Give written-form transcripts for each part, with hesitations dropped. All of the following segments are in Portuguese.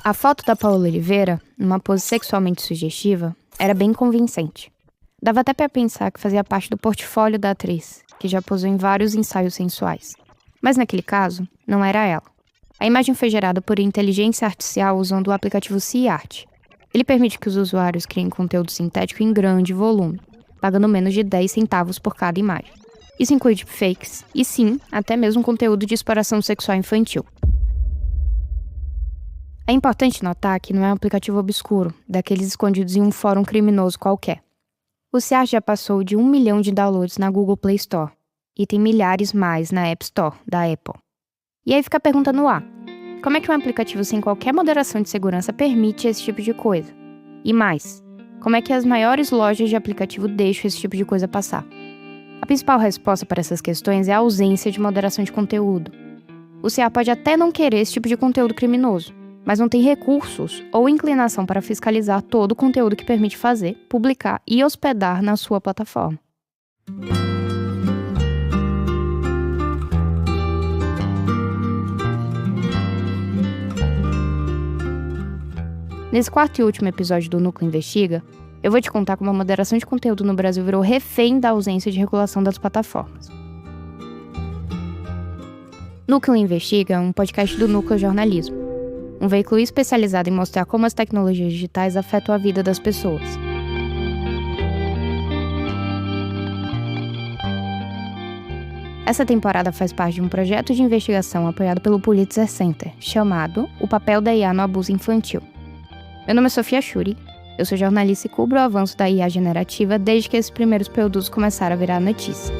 A foto da Paola Oliveira, numa pose sexualmente sugestiva, era bem convincente. Dava até pra pensar que fazia parte do portfólio da atriz, que já posou em vários ensaios sensuais. Mas naquele caso, não era ela. A imagem foi gerada por inteligência artificial usando o aplicativo CiArt. Ele permite que os usuários criem conteúdo sintético em grande volume, pagando menos de 10 centavos por cada imagem. Isso inclui deepfakes e, sim, até mesmo conteúdo de exploração sexual infantil. É importante notar que não é um aplicativo obscuro, daqueles escondidos em um fórum criminoso qualquer. O CiArt já passou de 1 milhão de downloads na Google Play Store e tem milhares mais na App Store da Apple. E aí fica a pergunta no ar: como é que um aplicativo sem qualquer moderação de segurança permite esse tipo de coisa? E mais, como é que as maiores lojas de aplicativo deixam esse tipo de coisa passar? A principal resposta para essas questões é a ausência de moderação de conteúdo. O CA pode até não querer esse tipo de conteúdo criminoso, mas não tem recursos ou inclinação para fiscalizar todo o conteúdo que permite fazer, publicar e hospedar na sua plataforma. Nesse quarto e último episódio do Núcleo Investiga, eu vou te contar como a moderação de conteúdo no Brasil virou refém da ausência de regulação das plataformas. Núcleo Investiga é um podcast do Núcleo Jornalismo, um veículo especializado em mostrar como as tecnologias digitais afetam a vida das pessoas. Essa temporada faz parte de um projeto de investigação apoiado pelo Pulitzer Center, chamado O Papel da IA no Abuso Infantil. Meu nome é Sofia Schuri, eu sou jornalista e cubro o avanço da IA generativa desde que esses primeiros produtos começaram a virar notícia.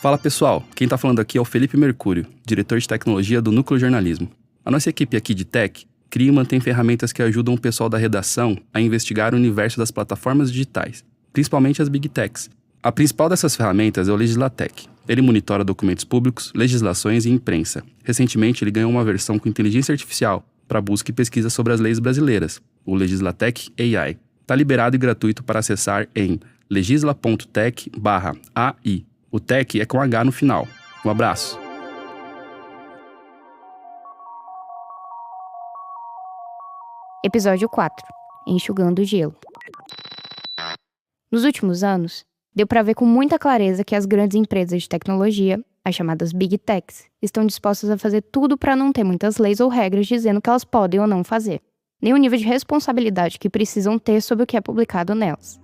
Fala pessoal, quem tá falando aqui é o Felipe Mercúrio, diretor de tecnologia do Núcleo Jornalismo. A nossa equipe aqui de tech cria e mantém ferramentas que ajudam o pessoal da redação a investigar o universo das plataformas digitais, principalmente as Big Techs. A principal dessas ferramentas é o Legislatec. Ele monitora documentos públicos, legislações e imprensa. Recentemente, ele ganhou uma versão com inteligência artificial para busca e pesquisa sobre as leis brasileiras, o Legislatec AI. Está liberado e gratuito para acessar em legisla.tech/AI. O tech é com H no final. Um abraço. Episódio 4. Enxugando o gelo. Nos últimos anos, deu para ver com muita clareza que as grandes empresas de tecnologia, as chamadas Big Techs, estão dispostas a fazer tudo para não ter muitas leis ou regras dizendo que elas podem ou não fazer, nem o nível de responsabilidade que precisam ter sobre o que é publicado nelas.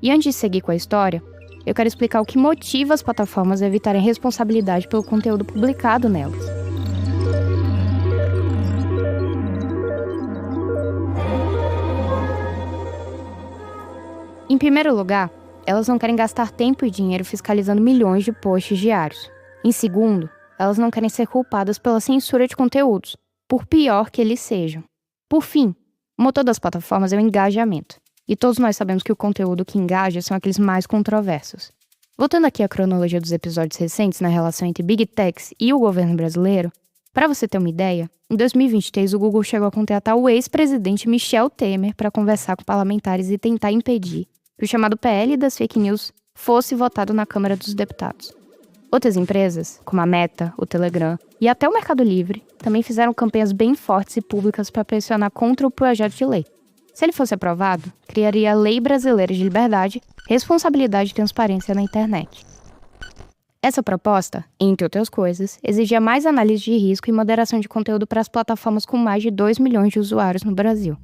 E antes de seguir com a história, eu quero explicar o que motiva as plataformas a evitarem responsabilidade pelo conteúdo publicado nelas. Em primeiro lugar, elas não querem gastar tempo e dinheiro fiscalizando milhões de posts diários. Em segundo, elas não querem ser culpadas pela censura de conteúdos, por pior que eles sejam. Por fim, o motor das plataformas é o engajamento. E todos nós sabemos que o conteúdo que engaja são aqueles mais controversos. Voltando aqui à cronologia dos episódios recentes na relação entre Big Techs e o governo brasileiro, para você ter uma ideia, em 2023 o Google chegou a contratar o ex-presidente Michel Temer para conversar com parlamentares e tentar impedir que o chamado PL das fake news fosse votado na Câmara dos Deputados. Outras empresas, como a Meta, o Telegram e até o Mercado Livre, também fizeram campanhas bem fortes e públicas para pressionar contra o projeto de lei. Se ele fosse aprovado, criaria a Lei Brasileira de Liberdade, Responsabilidade e Transparência na Internet. Essa proposta, entre outras coisas, exigia mais análise de risco e moderação de conteúdo para as plataformas com mais de 2 milhões de usuários no Brasil.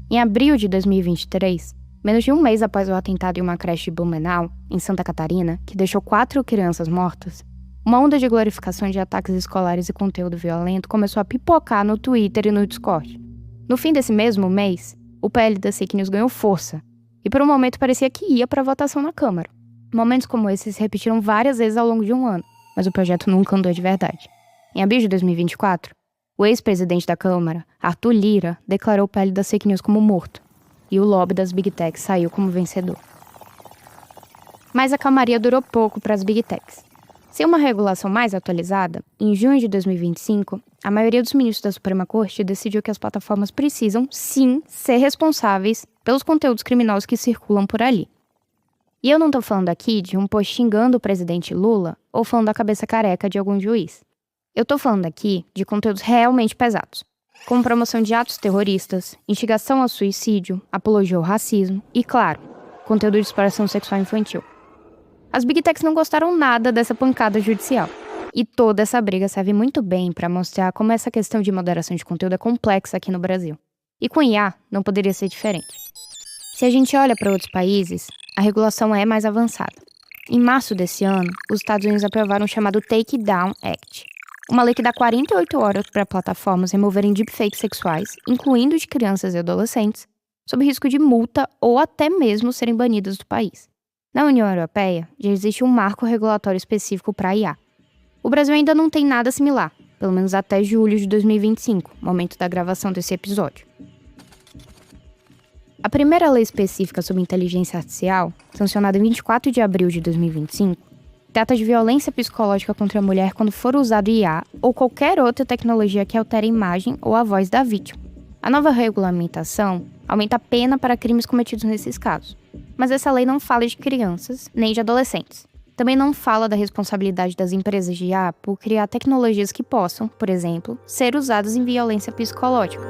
Em abril de 2023, menos de um mês após o atentado em uma creche de Blumenau, em Santa Catarina, que deixou 4 crianças mortas, uma onda de glorificação de ataques escolares e conteúdo violento começou a pipocar no Twitter e no Discord. No fim desse mesmo mês, o PL das fake news ganhou força, e por um momento parecia que ia para votação na Câmara. Momentos como esses se repetiram várias vezes ao longo de um ano, mas o projeto nunca andou de verdade. Em abril de 2024, o ex-presidente da Câmara, Arthur Lira, declarou o PL das fake news como morto, e o lobby das Big Techs saiu como vencedor. Mas a calmaria durou pouco para as Big Techs. Sem uma regulação mais atualizada, em junho de 2025, a maioria dos ministros da Suprema Corte decidiu que as plataformas precisam, sim, ser responsáveis pelos conteúdos criminosos que circulam por ali. E eu não tô falando aqui de um post xingando o presidente Lula ou falando da cabeça careca de algum juiz. Eu tô falando aqui de conteúdos realmente pesados, como promoção de atos terroristas, instigação ao suicídio, apologia ao racismo e, claro, conteúdo de exploração sexual infantil. As Big Techs não gostaram nada dessa pancada judicial. E toda essa briga serve muito bem para mostrar como essa questão de moderação de conteúdo é complexa aqui no Brasil. E com IA não poderia ser diferente. Se a gente olha para outros países, a regulação é mais avançada. Em março desse ano, os Estados Unidos aprovaram o chamado Take Down Act, uma lei que dá 48 horas para plataformas removerem deepfakes sexuais, incluindo de crianças e adolescentes, sob risco de multa ou até mesmo serem banidas do país. Na União Europeia, já existe um marco regulatório específico para a IA. O Brasil ainda não tem nada similar, pelo menos até julho de 2025, momento da gravação desse episódio. A primeira lei específica sobre inteligência artificial, sancionada em 24 de abril de 2025, trata de violência psicológica contra a mulher quando for usado IA ou qualquer outra tecnologia que altere a imagem ou a voz da vítima. A nova regulamentação aumenta a pena para crimes cometidos nesses casos. Mas essa lei não fala de crianças nem de adolescentes. Também não fala da responsabilidade das empresas de IA por criar tecnologias que possam, por exemplo, ser usadas em violência psicológica.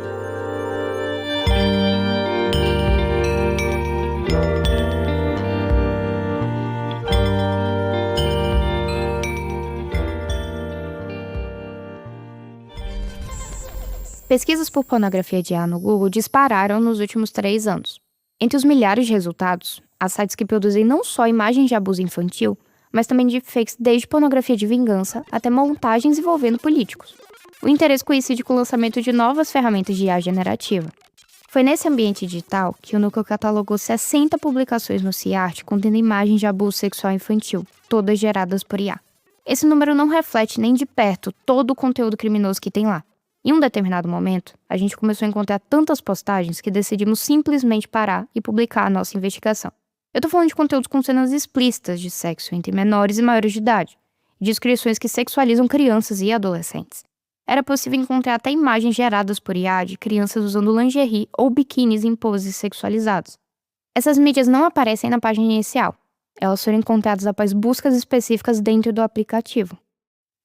Pesquisas por pornografia de IA no Google dispararam nos últimos 3 anos. Entre os milhares de resultados, há sites que produzem não só imagens de abuso infantil, mas também deepfakes desde pornografia de vingança até montagens envolvendo políticos. O interesse coincide com o lançamento de novas ferramentas de IA generativa. Foi nesse ambiente digital que o Núcleo catalogou 60 publicações no CIART contendo imagens de abuso sexual infantil, todas geradas por IA. Esse número não reflete nem de perto todo o conteúdo criminoso que tem lá. Em um determinado momento, a gente começou a encontrar tantas postagens que decidimos simplesmente parar e publicar a nossa investigação. Eu tô falando de conteúdos com cenas explícitas de sexo entre menores e maiores de idade, e de descrições que sexualizam crianças e adolescentes. Era possível encontrar até imagens geradas por IA de crianças usando lingerie ou biquínis em poses sexualizadas. Essas mídias não aparecem na página inicial. Elas foram encontradas após buscas específicas dentro do aplicativo.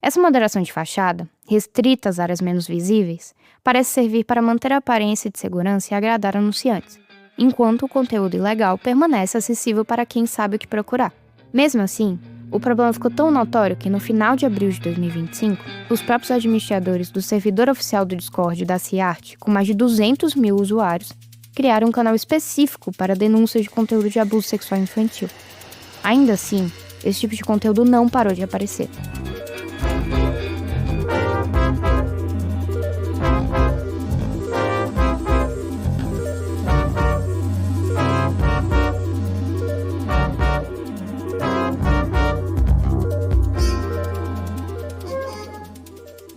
Essa moderação de fachada, restrita às áreas menos visíveis, parece servir para manter a aparência de segurança e agradar anunciantes, enquanto o conteúdo ilegal permanece acessível para quem sabe o que procurar. Mesmo assim, o problema ficou tão notório que no final de abril de 2025, os próprios administradores do servidor oficial do Discord da CIART, com mais de 200 mil usuários, criaram um canal específico para denúncias de conteúdo de abuso sexual infantil. Ainda assim, esse tipo de conteúdo não parou de aparecer.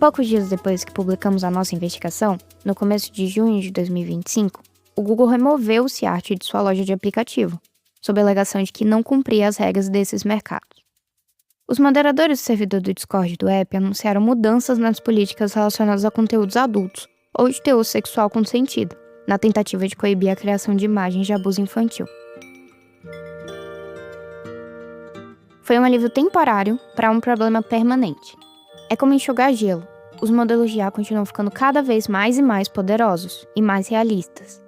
Poucos dias depois que publicamos a nossa investigação, no começo de junho de 2025, o Google removeu o CIART de sua loja de aplicativo, sob a alegação de que não cumpria as regras desses mercados. Os moderadores do servidor do Discord do app anunciaram mudanças nas políticas relacionadas a conteúdos adultos ou de teor sexual consentido, na tentativa de coibir a criação de imagens de abuso infantil. Foi um alívio temporário para um problema permanente. É como enxugar gelo. Os modelos de IA continuam ficando cada vez mais e mais poderosos e mais realistas.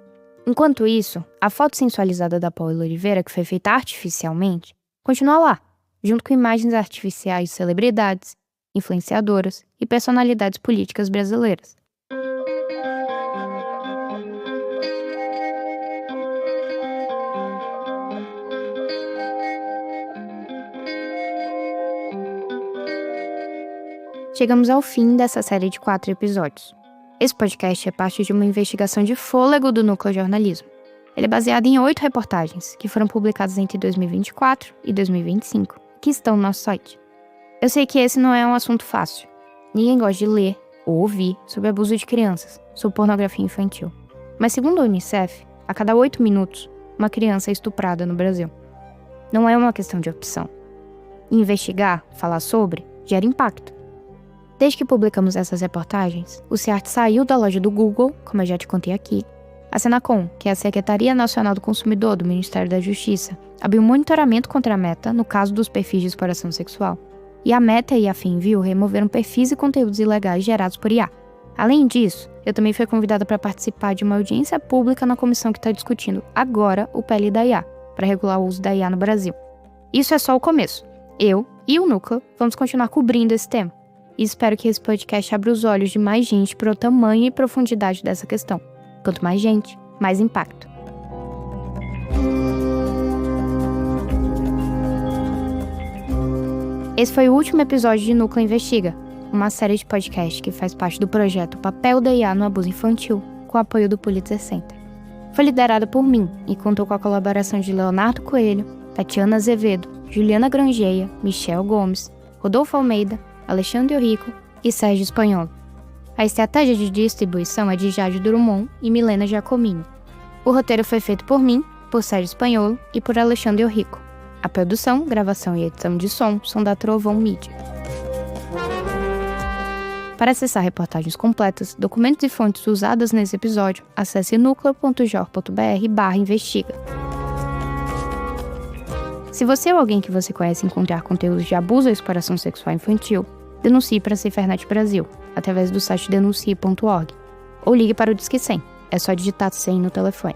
Enquanto isso, a foto sensualizada da Paula Oliveira, que foi feita artificialmente, continua lá, junto com imagens artificiais de celebridades, influenciadoras e personalidades políticas brasileiras. Chegamos ao fim dessa série de 4 episódios. Esse podcast é parte de uma investigação de fôlego do Núcleo Jornalismo. Ele é baseado em 8 reportagens, que foram publicadas entre 2024 e 2025, que estão no nosso site. Eu sei que esse não é um assunto fácil. Ninguém gosta de ler ou ouvir sobre abuso de crianças, sobre pornografia infantil. Mas segundo a Unicef, a cada 8 minutos, uma criança é estuprada no Brasil. Não é uma questão de opção. Investigar, falar sobre, gera impacto. Desde que publicamos essas reportagens, o CIART saiu da loja do Google, como eu já te contei aqui, A Senacom, que é a Secretaria Nacional do Consumidor do Ministério da Justiça, abriu monitoramento contra a Meta no caso dos perfis de exploração sexual. E a Meta e a FinView removeram perfis e conteúdos ilegais gerados por IA. Além disso, eu também fui convidada para participar de uma audiência pública na comissão que está discutindo agora o PL da IA, para regular o uso da IA no Brasil. Isso é só o começo. Eu e o Núcleo vamos continuar cobrindo esse tema. E espero que esse podcast abra os olhos de mais gente para o tamanho e profundidade dessa questão. Quanto mais gente, mais impacto. Esse foi o último episódio de Núcleo Investiga, uma série de podcast que faz parte do projeto Papel da IA no Abuso Infantil, com o apoio do Pulitzer Center. Foi liderada por mim e contou com a colaboração de Leonardo Coelho, Tatiana Azevedo, Juliana Grangeia, Michel Gomes, Rodolfo Almeida, Alexandre Eurico e Sérgio Espanholo. A estratégia de distribuição é de Jade Drummond e Milena Giacomini. O roteiro foi feito por mim, por Sérgio Espanholo e por Alexandre Eurico. A produção, gravação e edição de som são da Trovão Mídia. Para acessar reportagens completas, documentos e fontes usadas nesse episódio, acesse nucleo.jor.br/investiga. Se você ou alguém que você conhece encontrar conteúdos de abuso ou exploração sexual infantil, denuncie para a Cifernet Brasil, através do site denuncie.org. Ou ligue para o Disque 100, é só digitar 100 no telefone.